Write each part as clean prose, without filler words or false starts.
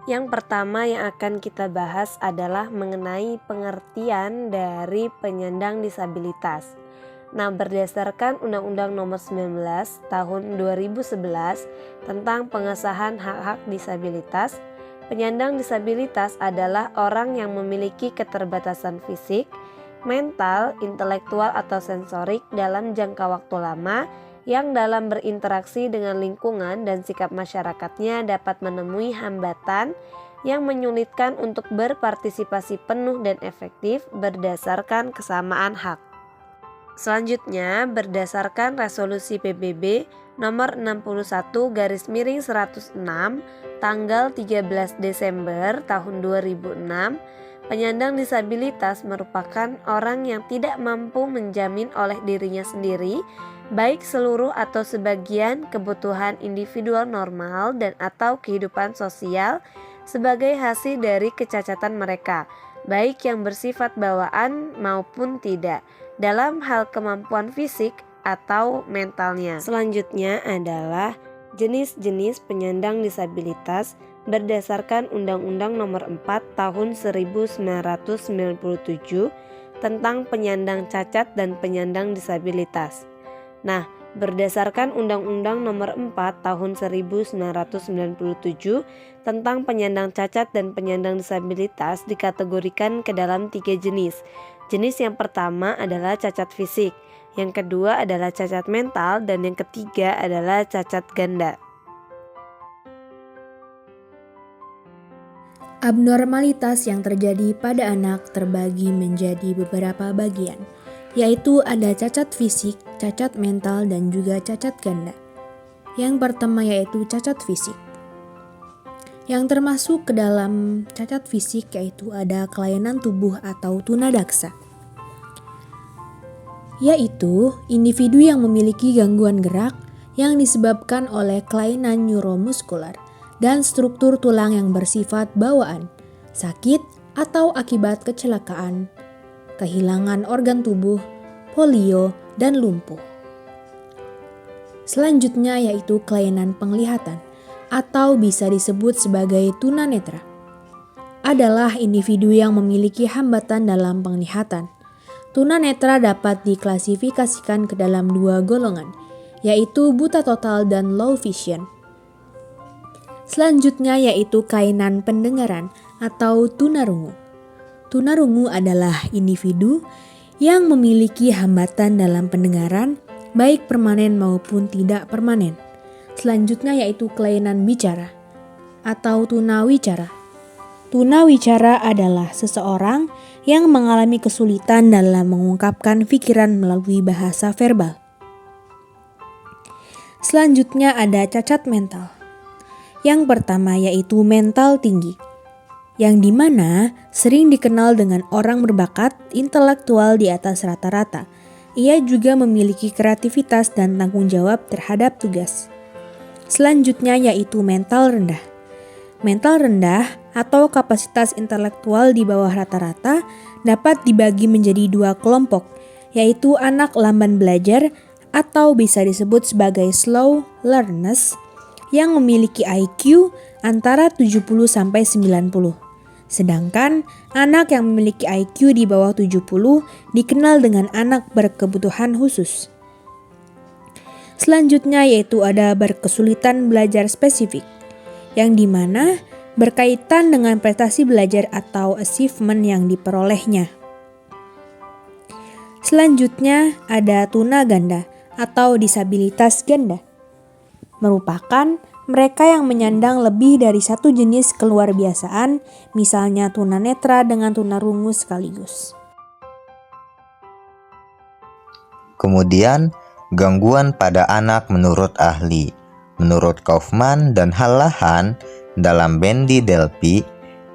Yang pertama yang akan kita bahas adalah mengenai pengertian dari penyandang disabilitas. Nah, berdasarkan Undang-Undang Nomor 19 Tahun 2011 tentang pengesahan hak-hak disabilitas, penyandang disabilitas adalah orang yang memiliki keterbatasan fisik, mental, intelektual atau sensorik dalam jangka waktu lama yang dalam berinteraksi dengan lingkungan dan sikap masyarakatnya dapat menemui hambatan yang menyulitkan untuk berpartisipasi penuh dan efektif berdasarkan kesamaan hak. Selanjutnya, berdasarkan resolusi PBB nomor 61/106 tanggal 13 Desember tahun 2006, penyandang disabilitas merupakan orang yang tidak mampu menjamin oleh dirinya sendiri, baik seluruh atau sebagian kebutuhan individual normal dan atau kehidupan sosial sebagai hasil dari kecacatan mereka, baik yang bersifat bawaan maupun tidak, dalam hal kemampuan fisik atau mentalnya. Selanjutnya adalah jenis-jenis penyandang disabilitas berdasarkan Undang-Undang Nomor 4 Tahun 1997 tentang penyandang cacat dan penyandang disabilitas. Nah, berdasarkan Undang-Undang Nomor 4 Tahun 1997 tentang penyandang cacat dan penyandang disabilitas dikategorikan ke dalam 3 jenis. Jenis yang pertama adalah cacat fisik, yang kedua adalah cacat mental, dan yang ketiga adalah cacat ganda. Abnormalitas yang terjadi pada anak terbagi menjadi beberapa bagian, yaitu ada cacat fisik, cacat mental, dan juga cacat ganda. Yang pertama yaitu cacat fisik. Yang termasuk ke dalam cacat fisik yaitu ada kelainan tubuh atau tunadaksa, yaitu individu yang memiliki gangguan gerak yang disebabkan oleh kelainan neuromuskular dan struktur tulang yang bersifat bawaan, sakit atau akibat kecelakaan, kehilangan organ tubuh, polio, dan lumpuh. Selanjutnya yaitu kelainan penglihatan atau bisa disebut sebagai tunanetra. Adalah individu yang memiliki hambatan dalam penglihatan. Tunanetra dapat diklasifikasikan ke dalam 2 golongan, yaitu buta total dan low vision. Selanjutnya yaitu kelainan pendengaran atau tunarungu. Tunarungu adalah individu yang memiliki hambatan dalam pendengaran, baik permanen maupun tidak permanen. Selanjutnya yaitu kelainan bicara atau tunawicara. Tunawicara adalah seseorang yang mengalami kesulitan dalam mengungkapkan pikiran melalui bahasa verbal. Selanjutnya ada cacat mental. Yang pertama yaitu mental tinggi, yang dimana sering dikenal dengan orang berbakat intelektual di atas rata-rata. Ia juga memiliki kreativitas dan tanggung jawab terhadap tugas. Selanjutnya yaitu mental rendah. Mental rendah atau kapasitas intelektual di bawah rata-rata dapat dibagi menjadi 2 kelompok, yaitu anak lamban belajar atau bisa disebut sebagai slow learners yang memiliki IQ antara 70 sampai 90. Sedangkan anak yang memiliki IQ di bawah 70 dikenal dengan anak berkebutuhan khusus. Selanjutnya yaitu ada berkesulitan belajar spesifik, yang dimana berkaitan dengan prestasi belajar atau achievement yang diperolehnya. Selanjutnya ada tunaganda atau disabilitas ganda, merupakan mereka yang menyandang lebih dari 1 jenis keluarbiasaan, misalnya tunanetra dengan tunarungu sekaligus. Kemudian, gangguan pada anak menurut ahli. Menurut Kaufman dan Hallahan dalam Bendy Delpy,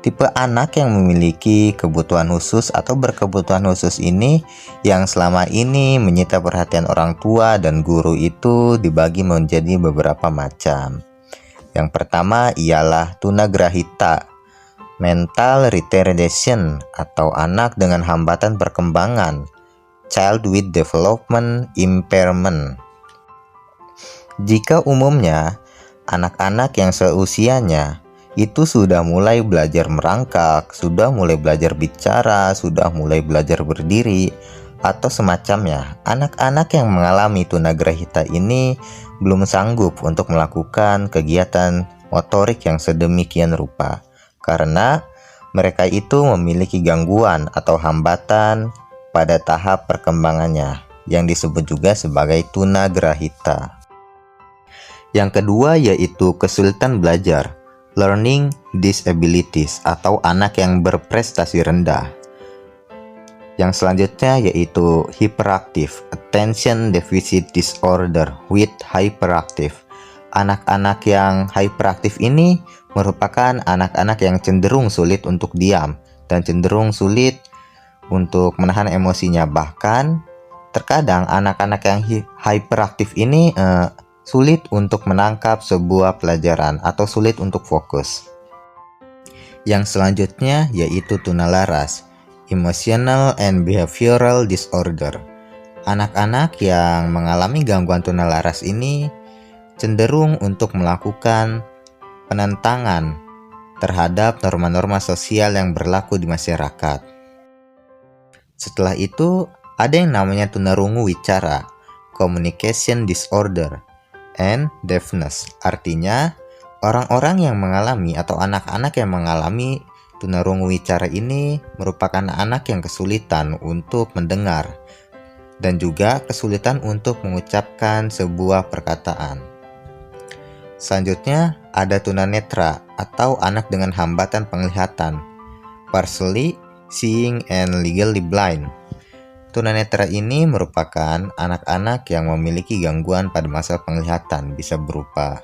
tipe anak yang memiliki kebutuhan khusus atau berkebutuhan khusus ini yang selama ini menyita perhatian orang tua dan guru itu dibagi menjadi beberapa macam. Yang pertama ialah tunagrahita, mental retardation atau anak dengan hambatan perkembangan, child with development impairment. Jika umumnya anak-anak yang seusianya itu sudah mulai belajar merangkak, sudah mulai belajar bicara, sudah mulai belajar berdiri, atau semacamnya. Anak-anak yang mengalami tunagrahita ini belum sanggup untuk melakukan kegiatan motorik yang sedemikian rupa karena mereka itu memiliki gangguan atau hambatan pada tahap perkembangannya yang disebut juga sebagai tunagrahita. Yang kedua yaitu kesulitan belajar, learning disabilities atau anak yang berprestasi rendah. Yang selanjutnya yaitu hyperactive, attention deficit disorder with hyperactive. Anak-anak yang hyperaktif ini merupakan anak-anak yang cenderung sulit untuk diam dan cenderung sulit untuk menahan emosinya. Bahkan terkadang anak-anak yang hyperaktif ini sulit untuk menangkap sebuah pelajaran atau sulit untuk fokus. Yang selanjutnya yaitu tunalaras, emotional and behavioral disorder. Anak-anak yang mengalami gangguan tunalaras ini cenderung untuk melakukan penentangan terhadap norma-norma sosial yang berlaku di masyarakat. Setelah itu, ada yang namanya tunarungu wicara, communication disorder, and deafness. Artinya, orang-orang yang mengalami atau anak-anak yang mengalami tunarungu wicara ini merupakan anak yang kesulitan untuk mendengar dan juga kesulitan untuk mengucapkan sebuah perkataan. Selanjutnya ada tunanetra atau anak dengan hambatan penglihatan, partially seeing and legally blind. Tunanetra ini merupakan anak-anak yang memiliki gangguan pada masa penglihatan, bisa berupa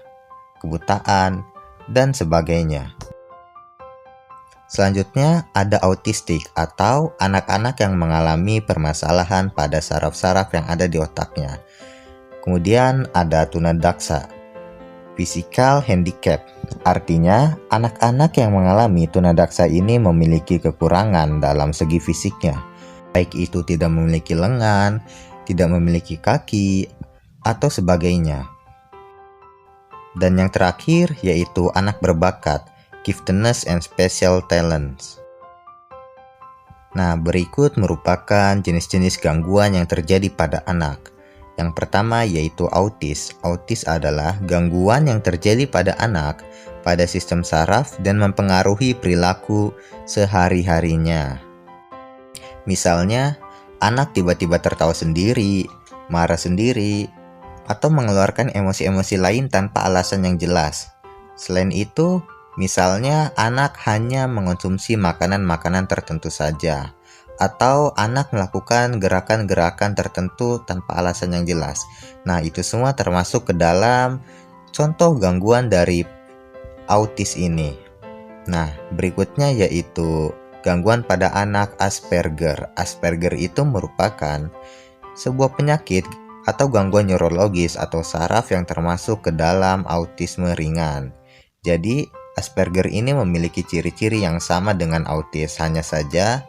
kebutaan dan sebagainya. Selanjutnya ada autistik atau anak-anak yang mengalami permasalahan pada saraf-saraf yang ada di otaknya. Kemudian ada tunadaksa, physical handicap. Artinya, anak-anak yang mengalami tunadaksa ini memiliki kekurangan dalam segi fisiknya. Baik itu tidak memiliki lengan, tidak memiliki kaki, atau sebagainya. Dan yang terakhir yaitu anak berbakat, giftedness and special talents. Nah, berikut merupakan jenis-jenis gangguan yang terjadi pada anak. Yang pertama yaitu autis. Autis adalah gangguan yang terjadi pada anak pada sistem saraf dan mempengaruhi perilaku sehari-harinya. Misalnya, anak tiba-tiba tertawa sendiri, marah sendiri, atau mengeluarkan emosi-emosi lain tanpa alasan yang jelas. Selain itu, misalnya anak hanya mengonsumsi makanan-makanan tertentu saja, atau anak melakukan gerakan-gerakan tertentu tanpa alasan yang jelas. Nah, itu semua termasuk ke dalam contoh gangguan dari autis ini. Nah, berikutnya yaitu gangguan pada anak Asperger. Asperger itu merupakan sebuah penyakit atau gangguan neurologis atau saraf yang termasuk ke dalam autisme ringan. Jadi, Asperger ini memiliki ciri-ciri yang sama dengan autis, hanya saja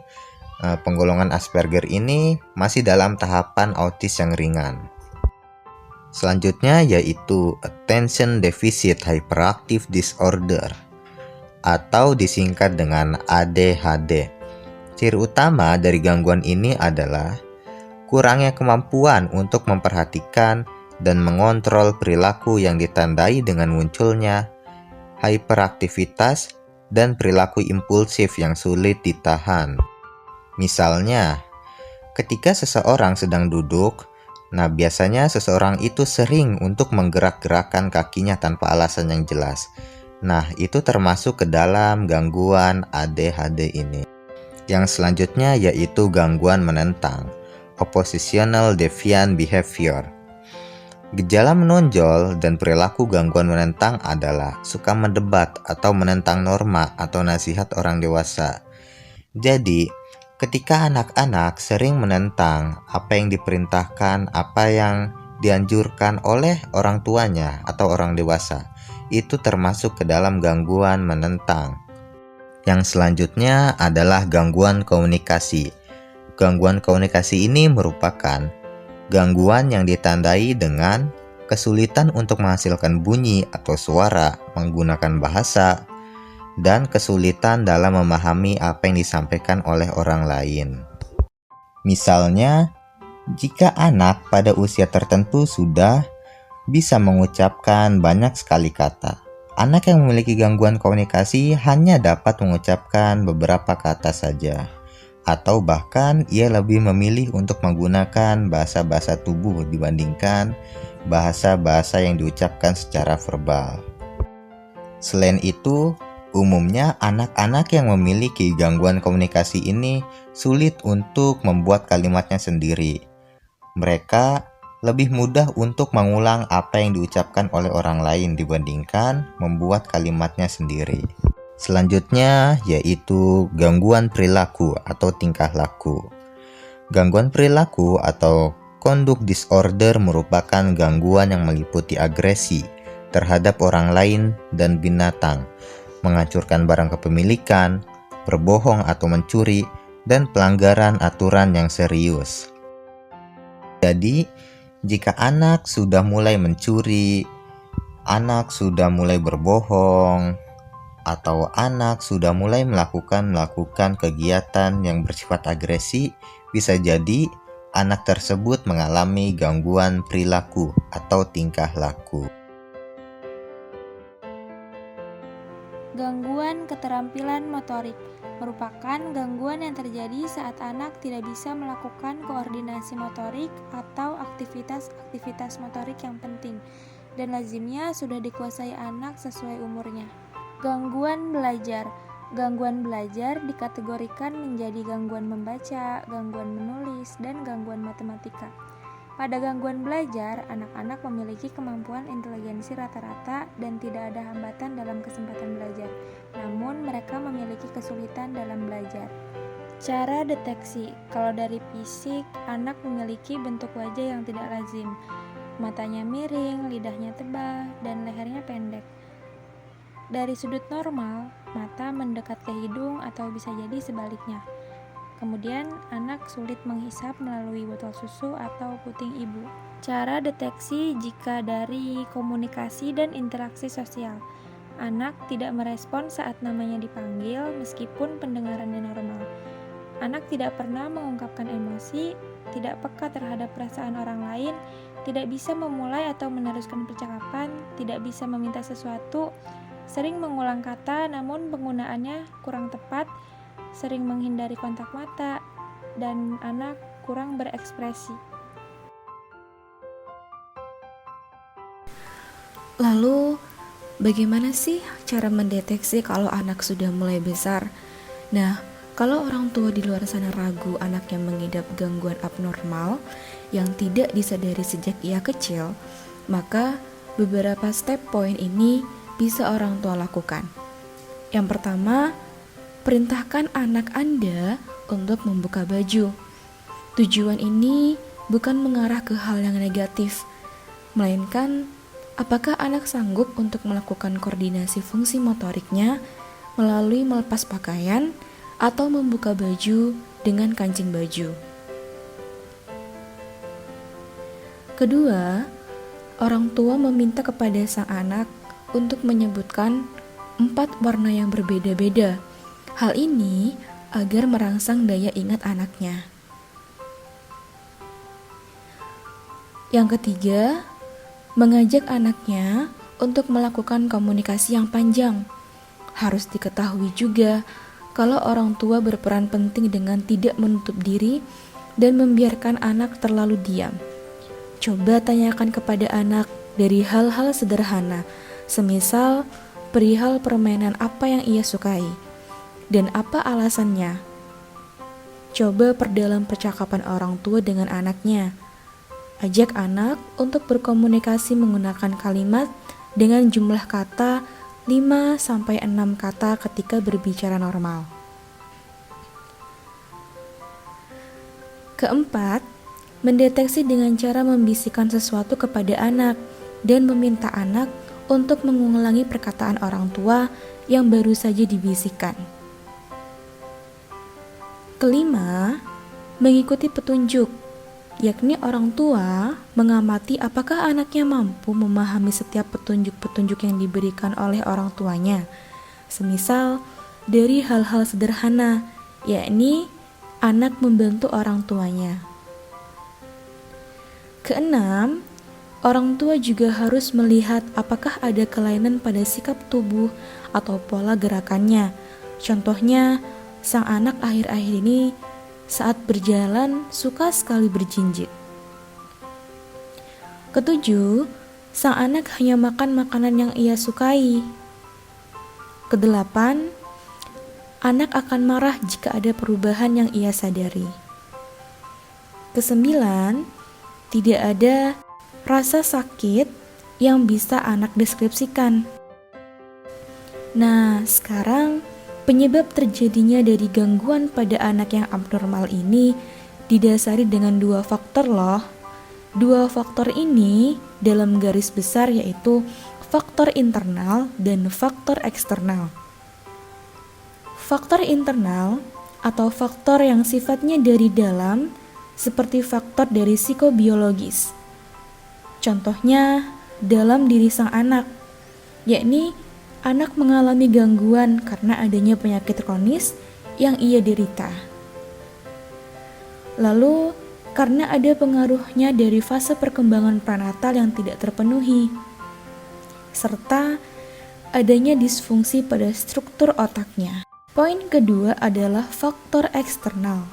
penggolongan Asperger ini masih dalam tahapan autis yang ringan. Selanjutnya yaitu Attention Deficit Hyperactive Disorder atau disingkat dengan ADHD. Ciri utama dari gangguan ini adalah kurangnya kemampuan untuk memperhatikan dan mengontrol perilaku yang ditandai dengan munculnya hiperaktivitas dan perilaku impulsif yang sulit ditahan. Misalnya, ketika seseorang sedang duduk, nah biasanya seseorang itu sering untuk menggerak-gerakkan kakinya tanpa alasan yang jelas. Nah, itu termasuk ke dalam gangguan ADHD ini. Yang selanjutnya yaitu gangguan menentang, oppositional deviant behavior. Gejala menonjol dan perilaku gangguan menentang adalah suka mendebat atau menentang norma atau nasihat orang dewasa. Jadi, ketika anak-anak sering menentang apa yang diperintahkan, apa yang dianjurkan oleh orang tuanya atau orang dewasa, itu termasuk ke dalam gangguan menentang. Yang selanjutnya adalah gangguan komunikasi. Gangguan komunikasi ini merupakan gangguan yang ditandai dengan kesulitan untuk menghasilkan bunyi atau suara, menggunakan bahasa, dan kesulitan dalam memahami apa yang disampaikan oleh orang lain. Misalnya, jika anak pada usia tertentu sudah bisa mengucapkan banyak sekali kata, anak yang memiliki gangguan komunikasi hanya dapat mengucapkan beberapa kata saja, atau bahkan ia lebih memilih untuk menggunakan bahasa-bahasa tubuh dibandingkan bahasa-bahasa yang diucapkan secara verbal. Selain itu, umumnya anak-anak yang memiliki gangguan komunikasi ini sulit untuk membuat kalimatnya sendiri. Mereka lebih mudah untuk mengulang apa yang diucapkan oleh orang lain dibandingkan membuat kalimatnya sendiri. Selanjutnya yaitu gangguan perilaku atau tingkah laku. Gangguan perilaku atau conduct disorder merupakan gangguan yang meliputi agresi terhadap orang lain dan binatang, menghancurkan barang kepemilikan, berbohong atau mencuri, dan pelanggaran aturan yang serius. Jadi, jika anak sudah mulai mencuri, anak sudah mulai berbohong, atau anak sudah mulai melakukan kegiatan yang bersifat agresi, bisa jadi anak tersebut mengalami gangguan perilaku atau tingkah laku. Gangguan keterampilan motorik merupakan gangguan yang terjadi saat anak tidak bisa melakukan koordinasi motorik atau aktivitas-aktivitas motorik yang penting dan lazimnya sudah dikuasai anak sesuai umurnya. Gangguan belajar. Gangguan belajar dikategorikan menjadi gangguan membaca, gangguan menulis, dan gangguan matematika. Pada gangguan belajar, anak-anak memiliki kemampuan inteligensi rata-rata dan tidak ada hambatan dalam kesempatan belajar. Namun, mereka memiliki kesulitan dalam belajar. Cara deteksi. Kalau dari fisik, anak memiliki bentuk wajah yang tidak lazim. Matanya miring, lidahnya tebal, dan lehernya pendek. Dari sudut normal, mata mendekat ke hidung atau bisa jadi sebaliknya. Kemudian, anak sulit menghisap melalui botol susu atau puting ibu. Cara deteksi jika dari komunikasi dan interaksi sosial. Anak tidak merespon saat namanya dipanggil meskipun pendengarannya normal. Anak tidak pernah mengungkapkan emosi, tidak peka terhadap perasaan orang lain, tidak bisa memulai atau meneruskan percakapan, tidak bisa meminta sesuatu, sering mengulang kata namun penggunaannya kurang tepat, sering menghindari kontak mata, dan anak kurang berekspresi. Lalu, bagaimana sih cara mendeteksi kalau anak sudah mulai besar? Nah, kalau orang tua di luar sana ragu anaknya mengidap gangguan abnormal yang tidak disadari sejak ia kecil, maka beberapa step point ini bisa orang tua lakukan. Yang pertama, perintahkan anak Anda untuk membuka baju. Tujuan ini bukan mengarah ke hal yang negatif, melainkan apakah anak sanggup untuk melakukan koordinasi fungsi motoriknya melalui melepas pakaian atau membuka baju dengan kancing baju. Kedua, orang tua meminta kepada sang anak untuk menyebutkan 4 warna yang berbeda-beda. Hal ini agar merangsang daya ingat anaknya. Yang ketiga, mengajak anaknya untuk melakukan komunikasi yang panjang. Harus diketahui juga kalau orang tua berperan penting dengan tidak menutup diri dan membiarkan anak terlalu diam. Coba tanyakan kepada anak dari hal-hal sederhana, semisal perihal permainan apa yang ia sukai dan apa alasannya. Coba perdalam percakapan orang tua dengan anaknya. Ajak anak untuk berkomunikasi menggunakan kalimat dengan jumlah kata 5-6 kata ketika berbicara normal. Keempat, mendeteksi dengan cara membisikkan sesuatu kepada anak dan meminta anak untuk mengulangi perkataan orang tua yang baru saja dibisikkan. Kelima, mengikuti petunjuk, yakni orang tua mengamati apakah anaknya mampu memahami setiap petunjuk-petunjuk yang diberikan oleh orang tuanya. Semisal dari hal-hal sederhana, yakni anak membantu orang tuanya. Keenam, orang tua juga harus melihat apakah ada kelainan pada sikap tubuh atau pola gerakannya. Contohnya, sang anak akhir-akhir ini saat berjalan suka sekali berjinjit. Ketujuh, sang anak hanya makan makanan yang ia sukai. Kedelapan, anak akan marah jika ada perubahan yang ia sadari. Kesembilan, tidak ada rasa sakit yang bisa anak deskripsikan. Nah, sekarang penyebab terjadinya dari gangguan pada anak yang abnormal ini didasari dengan dua faktor loh. Dua faktor ini dalam garis besar yaitu faktor internal dan faktor eksternal. Faktor internal atau faktor yang sifatnya dari dalam seperti faktor dari psikobiologis. Contohnya dalam diri sang anak, yakni anak mengalami gangguan karena adanya penyakit kronis yang ia derita. Lalu, karena ada pengaruhnya dari fase perkembangan prenatal yang tidak terpenuhi, serta adanya disfungsi pada struktur otaknya. Poin kedua adalah faktor eksternal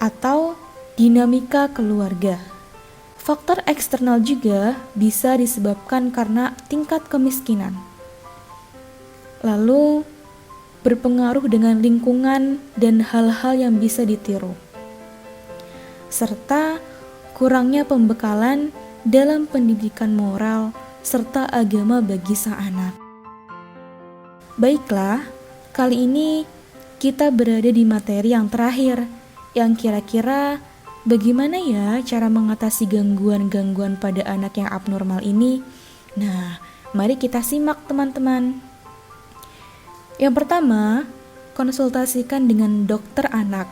atau dinamika keluarga. Faktor eksternal juga bisa disebabkan karena tingkat kemiskinan. Lalu, berpengaruh dengan lingkungan dan hal-hal yang bisa ditiru. Serta kurangnya pembekalan dalam pendidikan moral serta agama bagi sang anak. Baiklah, kali ini kita berada di materi yang terakhir, yang kira-kira bagaimana ya cara mengatasi gangguan-gangguan pada anak yang abnormal ini? Nah, mari kita simak teman-teman. Yang pertama, konsultasikan dengan dokter anak.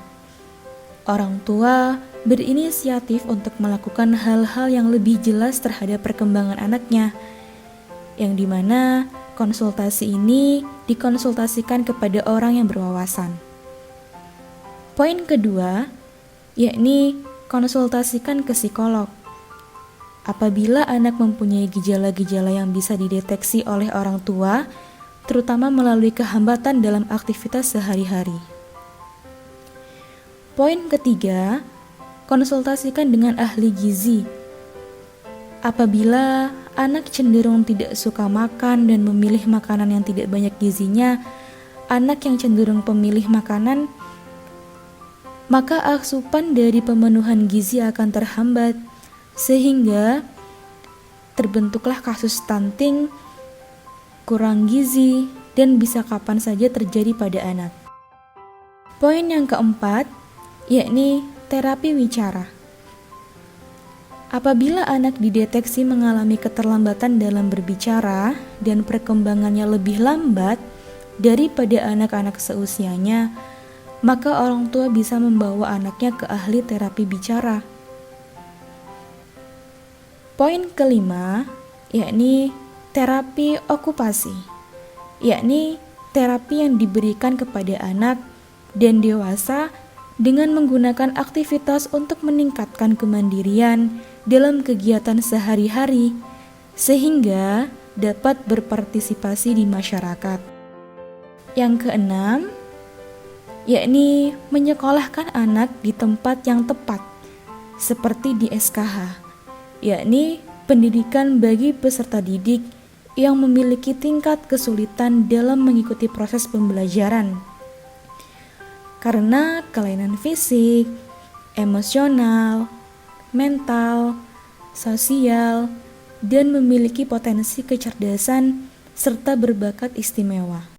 Orang tua berinisiatif untuk melakukan hal-hal yang lebih jelas terhadap perkembangan anaknya, yang dimana konsultasi ini dikonsultasikan kepada orang yang berwawasan. Poin kedua, yakni konsultasikan ke psikolog. Apabila anak mempunyai gejala-gejala yang bisa dideteksi oleh orang tua, terutama melalui kehambatan dalam aktivitas sehari-hari. Poin ketiga, konsultasikan dengan ahli gizi. Apabila anak cenderung tidak suka makan dan memilih makanan yang tidak banyak gizinya, anak yang cenderung pemilih makanan, maka asupan dari pemenuhan gizi akan terhambat, sehingga terbentuklah kasus stunting, kurang gizi, dan bisa kapan saja terjadi pada anak. Poin yang keempat, yakni terapi wicara. Apabila anak dideteksi mengalami keterlambatan dalam berbicara dan perkembangannya lebih lambat daripada anak-anak seusianya, maka orang tua bisa membawa anaknya ke ahli terapi bicara. Poin kelima, yakni terapi okupasi, yakni terapi yang diberikan kepada anak dan dewasa dengan menggunakan aktivitas untuk meningkatkan kemandirian dalam kegiatan sehari-hari, sehingga dapat berpartisipasi di masyarakat. Yang keenam, yakni menyekolahkan anak di tempat yang tepat, seperti di SKH, yakni pendidikan bagi peserta didik yang memiliki tingkat kesulitan dalam mengikuti proses pembelajaran. Karena kelainan fisik, emosional, mental, sosial, dan memiliki potensi kecerdasan serta berbakat istimewa.